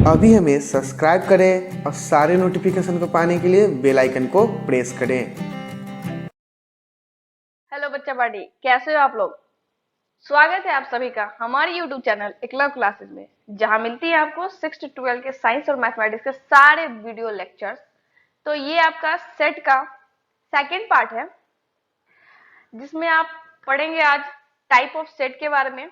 अभी हमें सब्सक्राइब करें और सारे नोटिफिकेशन को पाने के लिए बेल आइकन को प्रेस करें। हेलो बच्चा पार्टी, कैसे हो आप लोग। स्वागत है आप सभी का हमारे YouTube चैनल एकलव्य क्लासेस में, जहां मिलती है आपको 6 से 12 के साइंस और मैथमेटिक्स के सारे वीडियो लेक्चर्स। तो ये आपका सेट का सेकंड पार्ट है, जिसमें आप पढ़ेंगे आज टाइप ऑफ सेट के बारे में।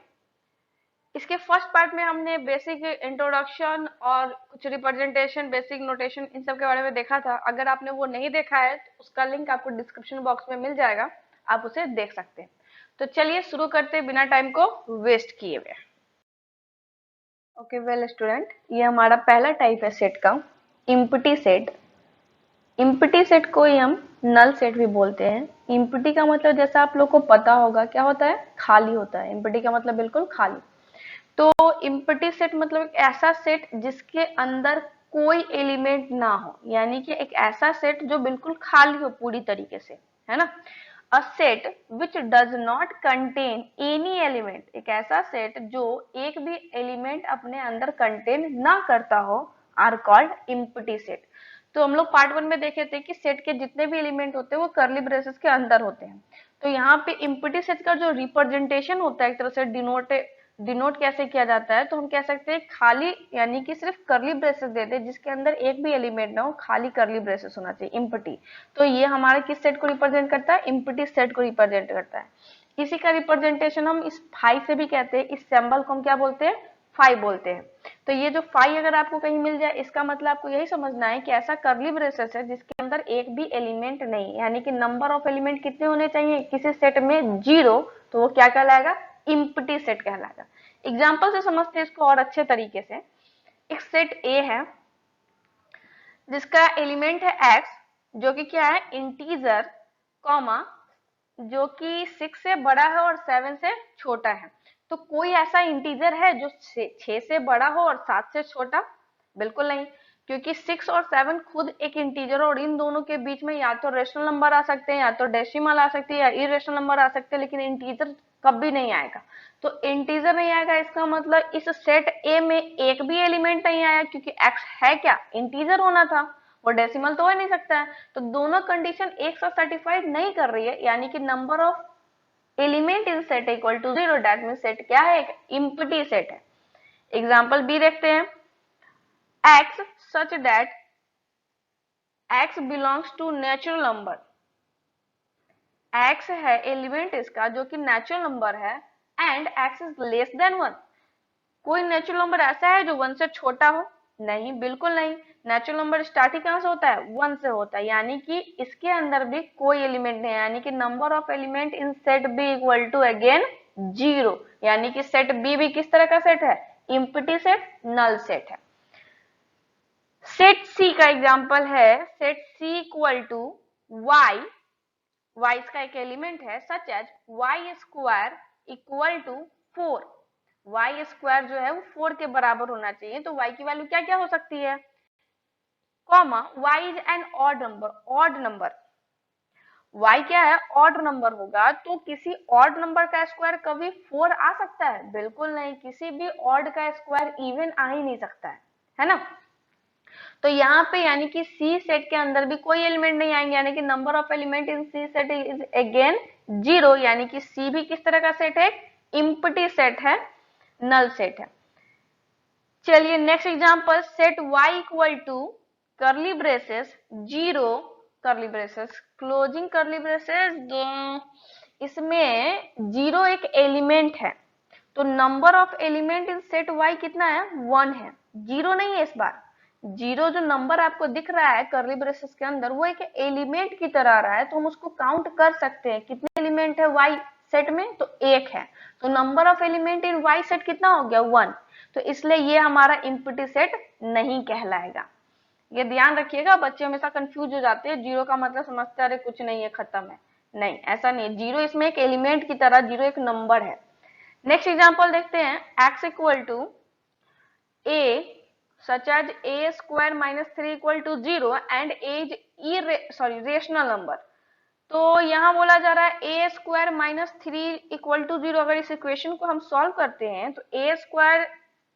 इसके फर्स्ट पार्ट में हमने बेसिक इंट्रोडक्शन और कुछ रिप्रेजेंटेशन, बेसिक नोटेशन, इन सब के बारे में देखा था। अगर आपने वो नहीं देखा है तो उसका लिंक आपको डिस्क्रिप्शन बॉक्स में मिल जाएगा, आप उसे देख सकते हैं। तो चलिए शुरू करते हैं बिना टाइम को वेस्ट किए हुए। ओके वेल स्टूडेंट, ये हमारा पहला टाइप है सेट का, इम्प्टी सेट। इम्प्टी सेट को ही हम नल सेट भी बोलते हैं। इम्प्टी का मतलब जैसा आप लोग को पता होगा क्या होता है, खाली होता है। इम्प्टी का मतलब बिल्कुल खाली। तो इम्प्टी सेट मतलब एक ऐसा सेट जिसके अंदर कोई एलिमेंट ना हो, यानी कि एक ऐसा सेट जो बिल्कुल खाली हो पूरी तरीके से, है ना। A set which does not contain any element, एक ऐसा सेट जो एक भी एलिमेंट अपने अंदर कंटेन ना करता हो, आर कॉल्ड इम्प्टी सेट। तो हम लोग पार्ट 1 में देखे थे कि सेट के जितने भी एलिमेंट होते हैं वो कर्ली ब्रेसेस के अंदर होते हैं। तो यहाँ पे इम्प्टी सेट का जो रिप्रेजेंटेशन होता है, एक तरह से डिनोट कैसे किया जाता है, तो हम कह सकते हैं खाली, यानी कि सिर्फ कर्ली ब्रेसेस दे दे जिसके अंदर एक भी एलिमेंट ना हो, खाली कर्ली ब्रेसेस होना चाहिए, इम्प्टी। तो ये हमारे किस सेट को रिप्रेजेंट करता है, इम्प्टी सेट को रिप्रेजेंट करता है। इसी का रिप्रेजेंटेशन हम इस फाई से भी कहते हैं। इस सिंबल को हम क्या बोलते हैं, फाई बोलते हैं। तो ये जो फाई अगर आपको कहीं मिल जाए, इसका मतलब आपको यही समझना है कि ऐसा कर्ली ब्रेसेस है जिसके अंदर एक भी एलिमेंट नहीं, यानी कि नंबर ऑफ एलिमेंट कितने होने चाहिए किसी सेट में, 0। तो वो क्या कहलाएगा, इम्प्टी सेट कहलाएगा। एग्जाम्पल से समझते हैं इसको और अच्छे तरीके से। एक सेट ए है जिसका एलिमेंट है x, जो कि क्या है, इंटीजर, कॉमा, जो कि 6 से बड़ा है और 7 से छोटा है। तो कोई ऐसा इंटीजर है जो 6 से बड़ा हो और 7 से छोटा? बिल्कुल नहीं, क्योंकि 6 और 7 खुद एक इंटीजर, और इन दोनों के बीच में या तो रेशनल नंबर आ सकते हैं, या तो डेसिमल आ सकती है, या इरेशनल नंबर आ सकते हैं, लेकिन इंटीजर कभी नहीं आएगा। तो इंटीजर नहीं आएगा, इसका मतलब इस सेट ए में एक भी एलिमेंट नहीं आया, क्योंकि x है क्या, इंटीजर होना था, वो डेसिमल तो हो नहीं सकता है। तो दोनों कंडीशन एक साथ सर्टिफाइड नहीं कर रही है, यानी कि number of element in set equal to 0। That mean set क्या है, एक इम्प्टी सेट है। एग्जाम्पल बी देखते हैं। x such that x belongs to natural number, x है एलिमेंट इसका जो कि नेचुरल नंबर है, and x is less then 1। कोई नेचुरल नंबर ऐसा है जो 1 से छोटा हो? नहीं, बिल्कुल नहीं। नेचुरल नंबर स्टार्ट ही कहां से होता है, 1 से होता है, यानी कि इसके अंदर भी कोई एलिमेंट नहीं है, यानी कि number of element in set B equal to again 0। यानी कि सेट बी भी किस तरह का सेट है, इम्प्टी सेट, नल सेट है। सेट सी का एग्जांपल है, set C equal to Y, y इसका एक एलिमेंट है, such as y square equal to 4। y square जो है वो 4 के बराबर होना चाहिए। तो y की वैल्यू क्या क्या हो सकती है, comma, y is an odd number, odd number. y क्या है, ऑड नंबर होगा, तो किसी ऑड नंबर का स्क्वायर कभी 4 आ सकता है? बिल्कुल नहीं, किसी भी ऑड का स्क्वायर इवन आ ही नहीं सकता है ना। तो यहाँ पे यानी कि सी सेट के अंदर भी कोई एलिमेंट नहीं आएंगे, यानी कि number of element in C set is again 0। यानी कि सी भी किस तरह का सेट है, इम्प्टी सेट है, नल सेट है। चलिए next example, set y equal to curly braces 0, curly braces, closing curly braces, इसमें 0 एक एलिमेंट है। तो number of element in set y कितना है, 1 है, 0 नहीं है इस बार। 0 जो नंबर आपको दिख रहा है कर्ली ब्रेसेस के अंदर, वो एक एलिमेंट की तरह आ रहा है, तो हम उसको काउंट कर सकते हैं। कितने एलिमेंट है y सेट में, तो 1 है। तो number of element in y set कितना हो गया, 1। तो इसलिए ये हमारा इम्प्टी सेट नहीं कहलाएगा। ये ध्यान रखिएगा, बच्चे हमेशा कंफ्यूज हो जाते हैं, 0 का मतलब समझते अरे कुछ नहीं है, खत्म है। नहीं, ऐसा नहीं है। 0 इसमें एक एलिमेंट की तरह, 0 एक नंबर है। नेक्स्ट एग्जांपल देखते हैं, x equal to a such as a square minus 3 equal to 0 and a is rational number. तो यहाँ बोला जा रहा है a square minus 3 equal to 0। अगर इस इक्वेशन को हम सॉल्व करते हैं तो a square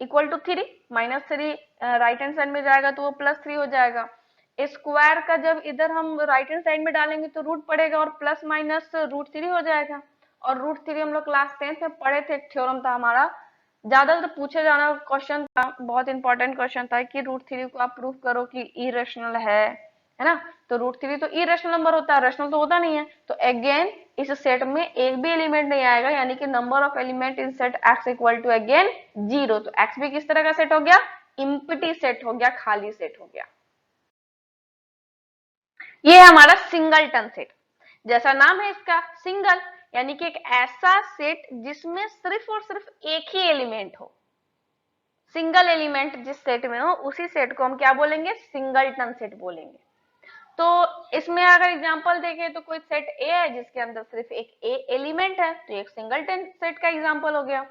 equal to 3, -3 right hand side में जाएगा तो वो +3 हो जाएगा। स्क्वायर का जब इधर हम राइट हैंड साइड में डालेंगे तो रूट पड़ेगा और प्लस माइनस √3 हो जाएगा। और √3 हम लोग क्लास 10th में पढ़े थे, एक थ्योरम था हमारा, ज्यादातर पूछे जाना क्वेश्चन था, बहुत इंपॉर्टेंट क्वेश्चन था कि √3 को आप प्रूव करो कि इरेशनल है ना। तो √3 तो इरेशनल नंबर होता है, रेशनल तो होता नहीं है। तो अगेन इस सेट में एक भी एलिमेंट नहीं आएगा, यानी कि number of element in set x equal to again 0। तो x भी किस तरह का सेट हो गया, इम्प्टी सेट हो गया, खाली सेट हो गया। ये है हमारा सिंगलटन सेट, जैसा नाम है इसका सिंगल, यानी कि एक ऐसा सेट जिसमें सिर्फ और सिर्फ एक ही एलिमेंट हो। सिंगल एलिमेंट जिस सेट में हो उसी सेट को हम क्या बोलेंगे, सिंगलटन सेट बोलेंगे। तो इसमें अगर एग्जांपल देखें तो कोई सेट ए है जिसके अंदर सिर्फ एक ए एलिमेंट है, तो एक सिंगलटन सेट का एग्जांपल हो गया।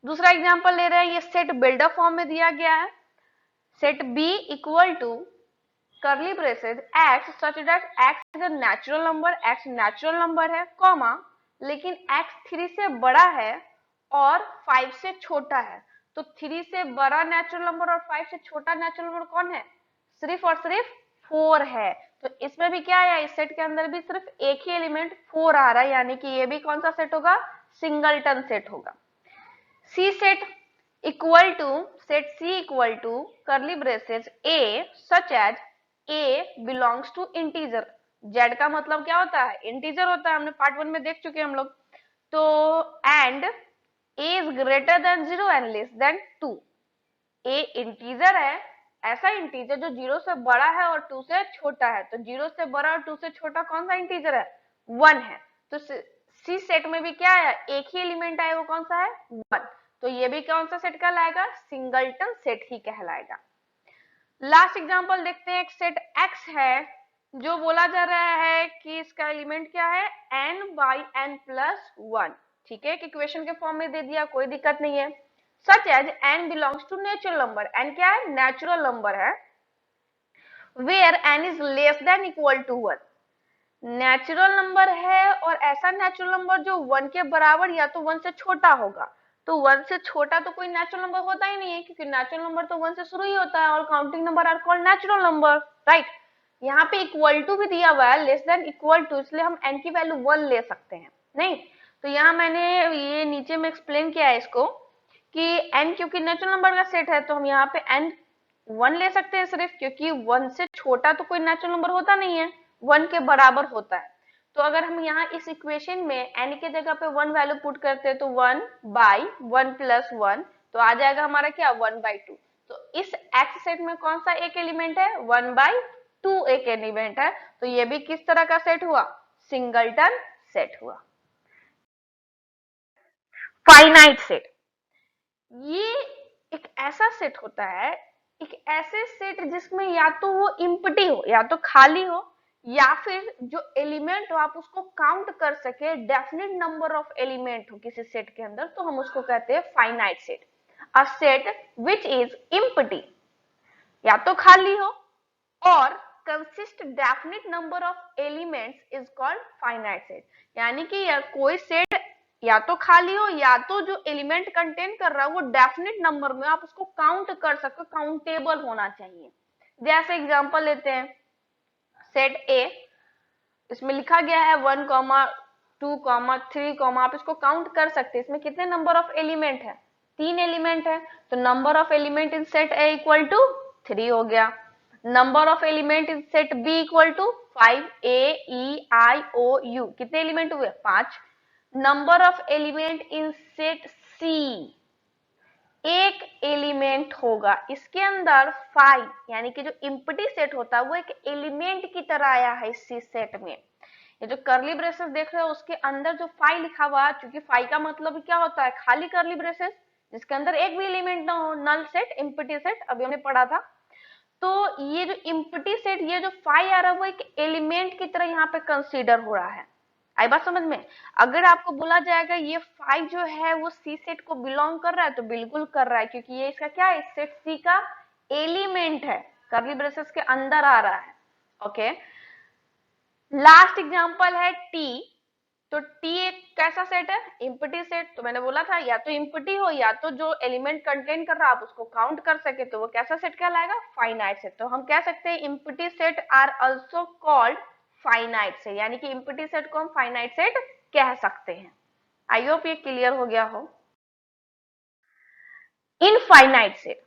दूसरा एग्जांपल ले रहे हैं, ये सेट बिल्डअप फॉर्म में दिया गया है, set B equal to curly braces x such that x is a natural number, x natural number है, कॉमा लेकिन x 3 से बड़ा है और 5 से छोटा है। तो 3 से बड़ा नेचुरल नंबर और 5 से छोटा नेचुरल नंबर कौन है, सिर्फ और सिर्फ 4 है। तो इसमें भी क्या है, इस सेट के अंदर भी सिर्फ एक ही एलिमेंट 4 आ रहा है, यानी कि ये भी कौन सा सेट होगा, सिंगलटन सेट होगा। C set equal to set C equal to curly braces A such as A belongs to integer. Z का मतलब क्या होता है, इंटीजर होता है, हमने पार्ट 1 में देख चुके हैं हम लोग। तो and A is greater then 0 and less than 2। A integer है, ऐसा इंटीजर जो 0 से बड़ा है और 2 से छोटा है। तो 0 से बड़ा और 2 से छोटा कौन सा इंटीजर है, 1 है। तो सी सेट में भी क्या है, एक ही एलिमेंट है, वो कौन सा है, 1। तो ये भी कौन सा सेट कहलाएगा, सिंगलटन सेट ही कहलाएगा। लास्ट एग्जांपल देखते हैं, एक सेट x है जो बोला जा रहा है कि इसका एलिमेंट क्या है, n/n+1। ठीक है, इक्वेशन के फॉर्म में दे दिया, कोई दिक्कत नहीं है। Such as n belongs to natural number, n क्या है, नेचुरल नंबर है, where n is less than equal to 1। Natural number है और ऐसा नेचुरल नंबर जो 1 के बराबर या तो 1 से छोटा होगा। तो 1 से छोटा तो कोई नेचुरल नंबर होता ही नहीं है, क्योंकि नेचुरल नंबर तो 1 से शुरू ही होता है और counting number are called natural number, right. यहाँ पे इक्वल टू भी दिया हुआ है, लेस देन इक्वल टू, इसलिए हम n की वैल्यू 1 ले सकते हैं, नहीं। तो यहाँ मैंने ये नीचे में एक्सप्लेन किया है इसको कि n क्योंकि नेचुरल नंबर का सेट है, तो हम यहाँ पे n 1 ले सकते हैं सिर्फ, क्योंकि 1 से छोटा तो कोई नेचुरल नंबर होता नहीं है, 1 के बराबर होता है। तो अगर हम यहाँ इस इक्वेशन में n के जगह पे 1 वैल्यू पुट करते हैं तो 1/1 + 1, तो आ जाएगा हमारा क्या, 1/2। तो इस x सेट में कौन सा एक एलिमेंट है, 1/2 एक एलिमेंट है। तो ये भी किस तरह का सेट हुआ, सिंगलटन सेट हुआ। फाइनाइट सेट, ये एक ऐसा सेट होता है, एक ऐसे सेट जिसमें या तो वो इम्प्टी हो, या तो खाली हो, या फिर जो एलिमेंट हो आप उसको काउंट कर सके, डेफिनेट नंबर ऑफ एलिमेंट हो किसी सेट के अंदर, तो हम उसको कहते हैं finite set. A set which is empty, या तो खाली हो और consist definite number of elements is called finite set. यानी कि कोई सेट या तो खाली हो या तो जो एलिमेंट कंटेन कर रहा है वो डेफिनेट नंबर में, आप उसको काउंट कर सकते हो, काउंटेबल होना चाहिए। जैसे एग्जांपल लेते हैं, सेट ए, इसमें लिखा गया है 1, 2, 3, आप इसको काउंट कर सकते हैं। इसमें कितने नंबर ऑफ एलिमेंट है, 3 एलिमेंट है। तो number of element in set A equal to 3 हो गया। Number of element in set B equal to 5, AEIOU, कितने एलिमेंट हुए, 5। Number of element in set C, एक एलिमेंट होगा, इसके अंदर 5, यानी कि जो इम्प्टी सेट होता है वो एक एलिमेंट की तरह आया है इस सी सेट में। ये जो करली ब्रेसेस देख रहे हो उसके अंदर जो 5 लिखा हुआ है, क्योंकि 5 का मतलब क्या होता है, खाली करली ब्रेसेस जिसके अंदर एक भी एलिमेंट ना हो, नल सेट, इम्प्टी सेट, अभी हमने पढ़ा था। तो ये जो इम्प्टी सेट, ये जो 5 आ रहा है वो एक एलिमेंट की तरह यहाँ पे कंसीडर हो रहा है। आई बात समझ में। अगर आपको बोला जाएगा ये 5 जो है वो सी सेट को बिलोंग कर रहा है, तो बिल्कुल कर रहा है, क्योंकि ये इसका क्या है, सेट सी का एलिमेंट है, कर्ली ब्रेसेस के अंदर आ रहा है। ओके, लास्ट एग्जांपल है टी तो टी एक कैसा सेट है? Empty set. तो मैंने बोला था या तो इम्पटी हो या तो जो एलिमेंट कंटेन कर रहा है आप उसको काउंट कर सके, तो वो कैसा सेट कहलाएगा? Finite set. तो हम कह सकते हैं empty set are also called finite set, यानी कि इम्पटी सेट को हम फाइनाइट सेट कह सकते हैं। आई होप ये क्लियर हो गया हो। इनफाइनाइट सेट,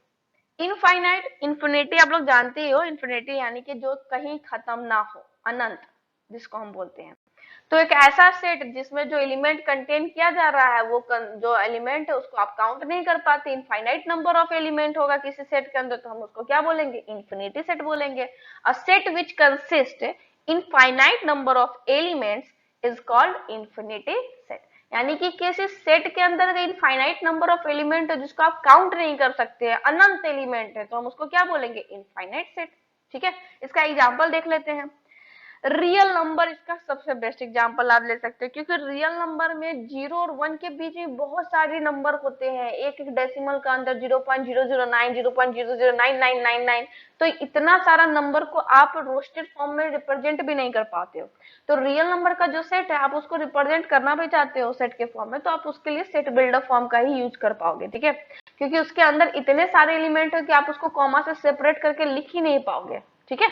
इनफाइनाइट, इन्फिनिटी आप लोग जानते ही हो, इन्फिनिटी यानी कि जो कहीं खत्म ना हो, अनंत जिसको हम बोलते हैं। तो एक ऐसा सेट जिसमें जो एलिमेंट कंटेन किया जा रहा है वो जो एलिमेंट है उसको आप काउंट नहीं कर पाते, इनफाइनाइट नंबर ऑफ एलिमेंट होगा किसी सेट के अंदर, तो हम उसको क्या बोलेंगे? इन्फिनिटी सेट बोलेंगे। A set which consist infinite number of elements is called infinity set. यानी कि किसी सेट के अंदर इनफाइनाइट नंबर ऑफ एलिमेंट है जिसको आप काउंट नहीं कर सकते, अनंत एलिमेंट है, तो हम उसको क्या बोलेंगे? Infinite set. ठीक है, इसका एग्जांपल देख लेते हैं। रियल नंबर इसका सबसे बेस्ट एग्जांपल आप ले सकते हैं, क्योंकि रियल नंबर में 0 और 1 के बीच में बहुत सारे नंबर होते हैं, एक एक डेसिमल का अंदर 0.009, 0.009999, तो इतना सारा नंबर को आप रोस्टेड फॉर्म में रिप्रेजेंट भी नहीं कर पाते हो। तो रियल नंबर का जो सेट है आप उसको रिप्रेजेंट करना भी चाहते हो सेट के फॉर्म में, तो आप उसके लिए सेट बिल्डर फॉर्म का ही यूज कर पाओगे। ठीक है, क्योंकि उसके अंदर इतने सारे एलिमेंट है कि आप उसको कॉमा से सेपरेट करके लिख ही नहीं पाओगे। ठीक है,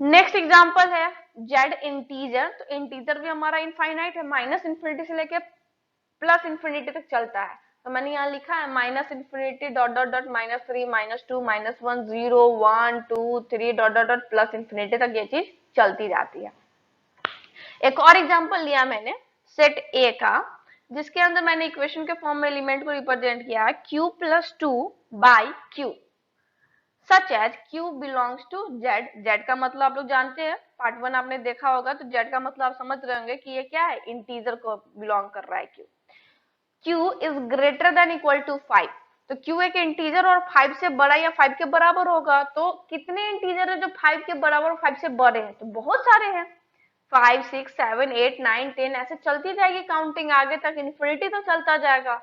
नेक्स्ट एग्जांपल है जेड इंटीजर। तो इंटीजर भी हमारा इनफाइनाइट है, माइनस इंफिनिटी से लेके प्लस इंफिनिटी तक चलता है। तो मैंने यहाँ लिखा है minus infinity dot dot dot -3 -2 -1 0 1 2 3 dot dot dot plus infinity तक ये चीज चलती जाती है। एक और एग्जांपल लिया मैंने सेट ए का, जिसके अंदर मैंने इक्वेशन के फॉर्म में एलिमेंट को रिप्रेजेंट किया है q + 2 by q, such as q belongs to z। z का मतलब आप लोग जानते हैं, पार्ट 1 आपने देखा होगा, तो z का मतलब आप समझ रहे होंगे कि ये क्या है? इंटीजर को बिलोंग कर रहा है q। q is greater than equal to 5। तो q एक इंटीजर और 5 से बड़ा या 5 के बराबर होगा। तो कितने इंटीजर है जो 5 के बराबर और 5 से बड़े हैं? तो बहुत सारे हैं, 5 6 7 8 9 10 ऐसे चलती जाएगी काउंटिंग, आगे तक इन्फिनिटी तो चलता जाएगा।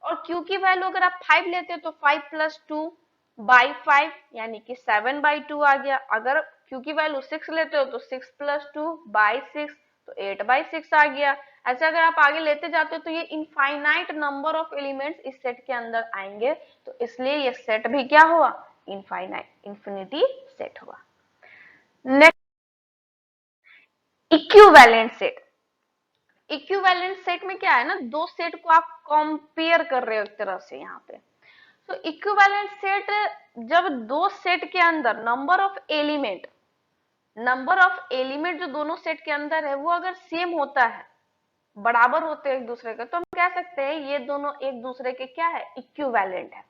और q की वैल्यू अगर आप 5 लेते हो तो 5 + 2 बाई 5 यानी कि 7/2 आ गया। अगर q की वैल्यू 6 लेते हो तो 6 + 2 बाई 6 तो 8/6 आ गया। ऐसे अगर आप आगे लेते जाते हो तो ये इनफाइनाइट नंबर ऑफ एलिमेंट्स इस सेट के अंदर आएंगे, तो इसलिए ये सेट भी क्या हुआ? इनफाइनाइट, इन्फिनिटी सेट हुआ। Next, equivalent set. Equivalent set में क्या है ना, दो सेट को आप कंपेयर कर रहे हो एक तरह से यहाँ पे। तो इक्विवेलेंट सेट, जब दो सेट के अंदर नंबर ऑफ एलिमेंट जो दोनों सेट के अंदर है वो अगर सेम होता है, बराबर होते हैं एक दूसरे के, तो हम कह सकते हैं ये दोनों एक दूसरे के क्या है? इक्विवेलेंट है।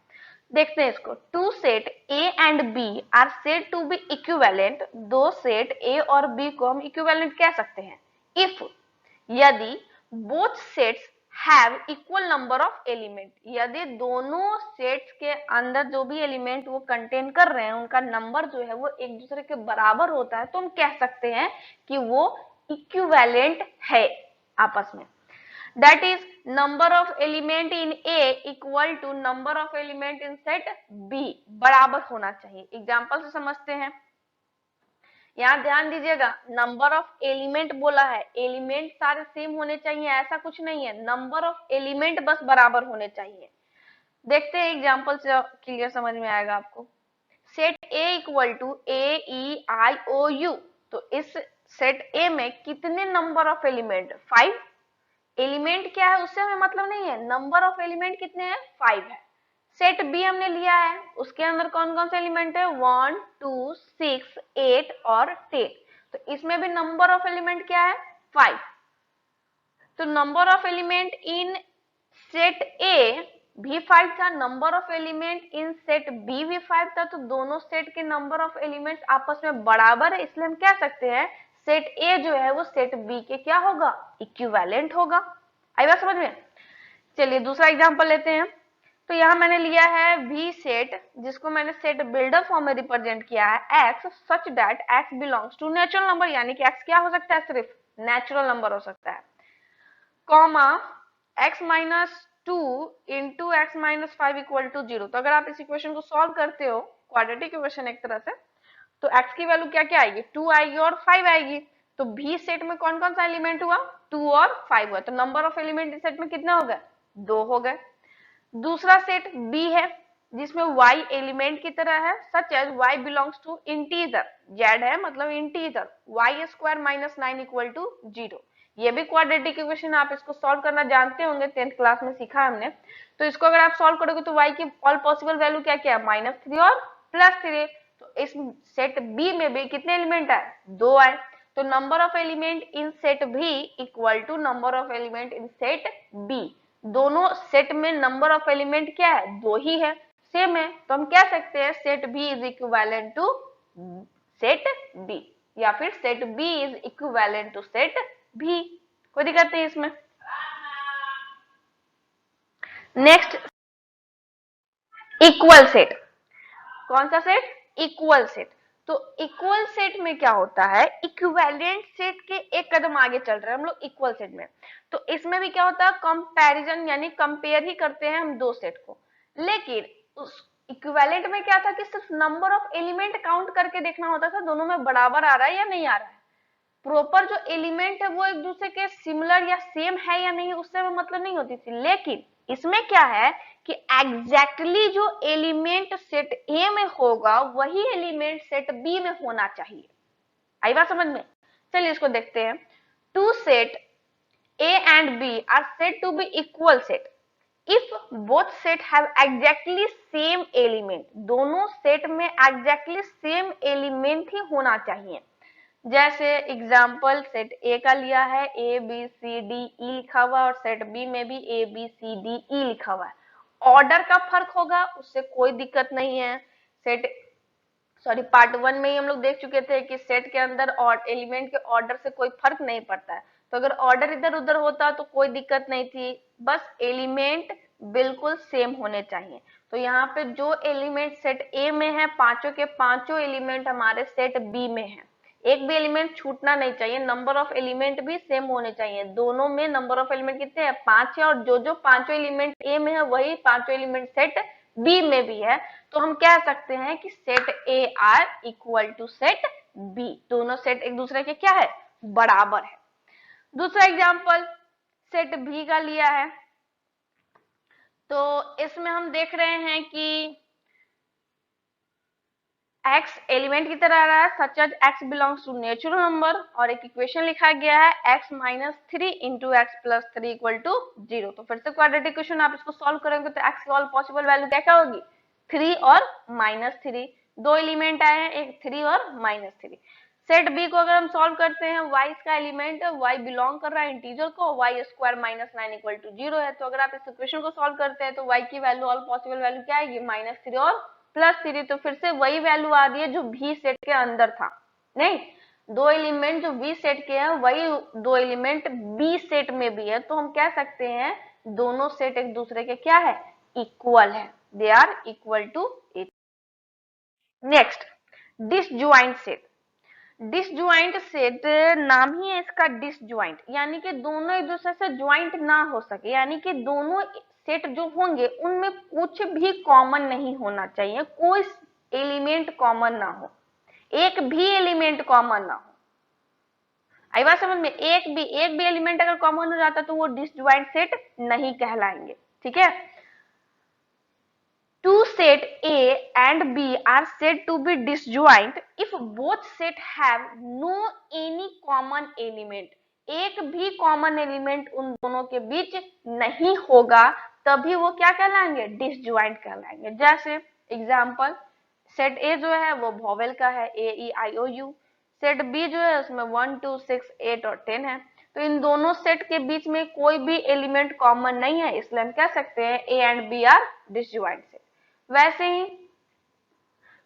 देखते हैं इसको। Two set A and B are said to be equivalent. दो सेट ए और बी को हम इक्विवेलेंट कह सकते हैं इफ, यदि both sets have equal number of element, यदि दोनों सेट्स के अंदर जो भी एलिमेंट वो कंटेन कर रहे हैं उनका नंबर जो है वो एक दूसरे के बराबर होता है, तो हम कह सकते हैं कि वो इक्विवेलेंट है आपस में। That is number of element in A equal to number of element in set B, बराबर होना चाहिए। एग्जांपल से समझते हैं, यहाँ ध्यान दीजिएगा, नंबर ऑफ एलिमेंट बोला है, एलिमेंट सारे सेम होने चाहिए ऐसा कुछ नहीं है, नंबर ऑफ एलिमेंट बस बराबर होने चाहिए। देखते हैं एग्जांपल से क्लियर समझ में आएगा आपको। Set A equal to AEIOU, तो इस सेट ए में कितने नंबर ऑफ एलिमेंट? 5। एलिमेंट क्या है उससे हमें मतलब नहीं है, नंबर ऑफ एलिमेंट कितने हैं? 5 है। सेट बी हमने लिया है, उसके अंदर कौन कौन से एलिमेंट है? 1 2 6 8 और 10। तो इसमें भी नंबर ऑफ एलिमेंट क्या है? 5। तो number of element in set A भी 5 था, number of element in set B भी 5 था, तो दोनों सेट के नंबर ऑफ एलिमेंट्स आपस में बराबर है, इसलिए हम कह सकते हैं सेट ए जो है वो सेट बी के क्या होगा? इक्विवेलेंट होगा। आई बात समझ में? चलिए दूसरा एग्जांपल लेते हैं। तो यहाँ मैंने लिया है वी सेट, जिसको मैंने सेट बिल्डर फॉर्म में रिप्रेजेंट किया है x such that x belongs to natural number, यानी कि एक्स क्या हो सकता है? सिर्फ नेचुरल नंबर हो सकता है, comma x - 2 into x - 5 equal to 0। तो अगर आप इस इक्वेशन को सॉल्व करते हो, क्वाड्रेटिक इक्वेशन एक तरह से, तो x की वैल्यू क्या क्या आएगी? 2 आएगी और 5 आएगी। तो बी सेट में कौन कौन सा एलिमेंट हुआ, 2 और 5 हुआ, तो नंबर ऑफ एलिमेंट इस सेट में कितना हो गए, 2 हो गए। दूसरा सेट बी है जिसमें y एलिमेंट की तरह है, such as y belongs to integer, z है मतलब integer, y square minus 9 equal to 0। ये भी क्वाड्रेटिक इक्वेशन, आप इसको सॉल्व करना जानते होंगे, 10th क्लास में सीखा है हमने। तो इसको अगर आप सॉल्व करोगे तो y की ऑल पॉसिबल वैल्यू क्या क्या है, -3 और +3। तो इस सेट बी में भी कितने एलिमेंट आए, 2 आए। तो number of element in set B equal to number of element in set B. दोनों सेट में नंबर ऑफ एलिमेंट क्या है, 2 ही है, सेम है। तो हम कह सकते हैं set B is equivalent to set B, या फिर set B is equivalent to set B. कोई दिक्कत नहीं इसमें। Next, equal set. कौन सा सेट, इक्वल सेट। तो इक्वल सेट में क्या होता है, इक्विवेलेंट सेट के एक कदम आगे चल रहे हैं हम लोग इक्वल सेट में। तो इसमें भी क्या होता है, कंपैरिजन, यानी कंपेयर ही करते हैं हम दो सेट को। लेकिन उस इक्विवेलेंट में क्या था कि सिर्फ नंबर ऑफ एलिमेंट काउंट करके देखना होता था दोनों में बराबर आ रहा है या नहीं आ रहा है। प्रॉपर जो एलिमेंट है वो एक दूसरे के सिमिलर या सेम है या नहीं, उससे मतलब नहीं होती थी। लेकिन इसमें क्या है कि एग्जैक्टली जो एलिमेंट सेट ए में होगा वही एलिमेंट सेट बी में होना चाहिए। आई बात समझ में। चलिए इसको देखते हैं। Two set A and B are said to be equal set if both set have exactly same element. दोनों सेट में एग्जैक्टली सेम एलिमेंट ही होना चाहिए। जैसे एग्जाम्पल सेट ए का लिया है, A B C D E लिखा हुआ है, और सेट बी में भी A B C D E लिखा हुआ है। ऑर्डर का फर्क होगा, उससे कोई दिक्कत नहीं है। सेट पार्ट 1 में ही हम लोग देख चुके थे कि सेट के अंदर और एलिमेंट के ऑर्डर से कोई फर्क नहीं पड़ता है। तो अगर ऑर्डर इधर उधर होता तो कोई दिक्कत नहीं थी, बस एलिमेंट बिल्कुल सेम होने चाहिए। तो यहाँ पे जो एलिमेंट सेट ए में है, पांचों के पांचों एलिमेंट हमारे सेट बी में है। एक भी एलिमेंट छूटना नहीं चाहिए, नंबर ऑफ एलिमेंट भी सेम होने चाहिए। दोनों में नंबर ऑफ एलिमेंट कितने हैं, 5 है, और जो जो पांचों एलिमेंट ए में है वही पांचों एलिमेंट सेट बी में भी है। तो हम कह सकते हैं कि set A are equal to set B. दोनों सेट एक दूसरे के क्या है, बराबर है। दूसरा एग्जांपल सेट बी का लिया है। तो इसमें हम देख रहे हैं कि x एलिमेंट की तरह आ रहा है, such as x belongs to natural number, और एक इक्वेशन लिखा गया है x minus 3 into x plus 3 equal to 0। तो फिर से क्वाड्रेटिक इक्वेशन आप इसको सॉल्व करेंगे तो x की ऑल पॉसिबल वैल्यू क्या क्या होगी, 3 और -3। दो एलिमेंट आए हैं, एक 3 और -3। सेट बी को अगर हम सॉल्व करते हैं, y का एलिमेंट y बिलोंग कर रहा है इंटीजर को, y square minus 9 equal to 0 है। तो अगर आप इस इक्वेशन को सॉल्व करते हैं तो y की वैल्यू, ऑल पॉसिबल वैल्यू क्या आएगी, -3 और +3। तो फिर से वही वैल्यू आ रही है जो भी सेट के अंदर था। नहीं, दो एलिमेंट जो बी सेट के हैं वही दो एलिमेंट बी सेट में भी है। तो हम कह सकते हैं दोनों सेट एक दूसरे के क्या है, इक्वल है, they are equal to it. Next, disjoint set. Disjoint set नाम ही है इसका डिसजॉइंट, यानी कि दोनों एक दूसरे से ज्वाइंट ना हो सके, यानी कि दोनों सेट जो होंगे उनमें कुछ भी कॉमन नहीं होना चाहिए, कोई एलिमेंट कॉमन ना हो, एक भी एलिमेंट कॉमन ना हो। आई बात समझ में। एक भी एलिमेंट अगर कॉमन हो जाता तो वो डिसजॉइंट सेट नहीं कहलाएंगे। ठीक है। Two set A and B are said to be disjoint if both set have no any common element. एक भी कॉमन एलिमेंट उन दोनों के बीच नहीं होगा, तभी वो क्या कहलाएंगे, डिसजॉइंट कहलाएंगे। जैसे एग्जांपल, सेट ए जो है वो वॉवेल का है, ए ई आई ओ यू। सेट बी जो है उसमें 1 2 6 8 और 10 है। तो इन दोनों सेट के बीच में कोई भी एलिमेंट कॉमन नहीं है, इसलिए हम कह सकते हैं A and B are disjoint set. वैसे ही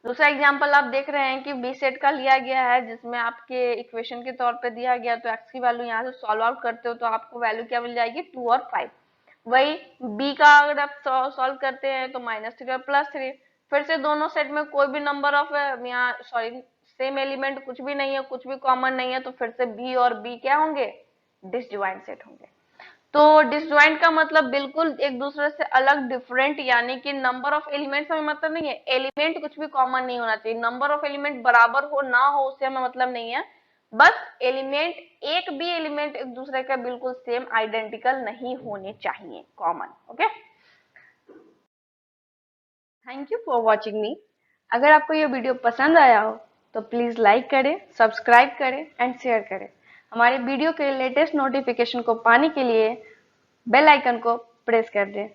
दूसरा एग्जांपल आप देख रहे हैं कि बी सेट का लिया गया है, जिसमें आपके इक्वेशन के तौर पे दिया गया, तो x की वैल्यू यहाँ से सॉल्व आउट करते हो तो आपको वैल्यू क्या मिल जाएगी, 2 और 5। वही b का अगर आप सॉल्व करते हैं तो -3 और +3। फिर से दोनों सेट में कोई भी नंबर ऑफ यहाँ सेम एलिमेंट कुछ भी नहीं है, कुछ भी कॉमन नहीं है, तो फिर से b और b क्या होंगे, डिसजॉइंट सेट होंगे। तो डिसजॉइंट का मतलब बिल्कुल एक दूसरे से अलग, डिफरेंट, यानी कि नंबर ऑफ एलिमेंट्स में मतलब नहीं है, एलिमेंट कुछ भी कॉमन नहीं होना चाहिए। नंबर ऑफ एलिमेंट बराबर हो ना हो उससे हमें मतलब नहीं है, बस एलिमेंट, एक भी एलिमेंट एक दूसरे का बिल्कुल सेम आइडेंटिकल नहीं होने चाहिए, common. Okay, thank you for watching मी। अगर आपको ये वीडियो पसंद आया हो तो प्लीज लाइक करें, सब्सक्राइब करें एंड शेयर करें। हमारे वीडियो के लेटेस्ट नोटिफिकेशन को पाने के लिए बेल आइकन को प्रेस कर दें।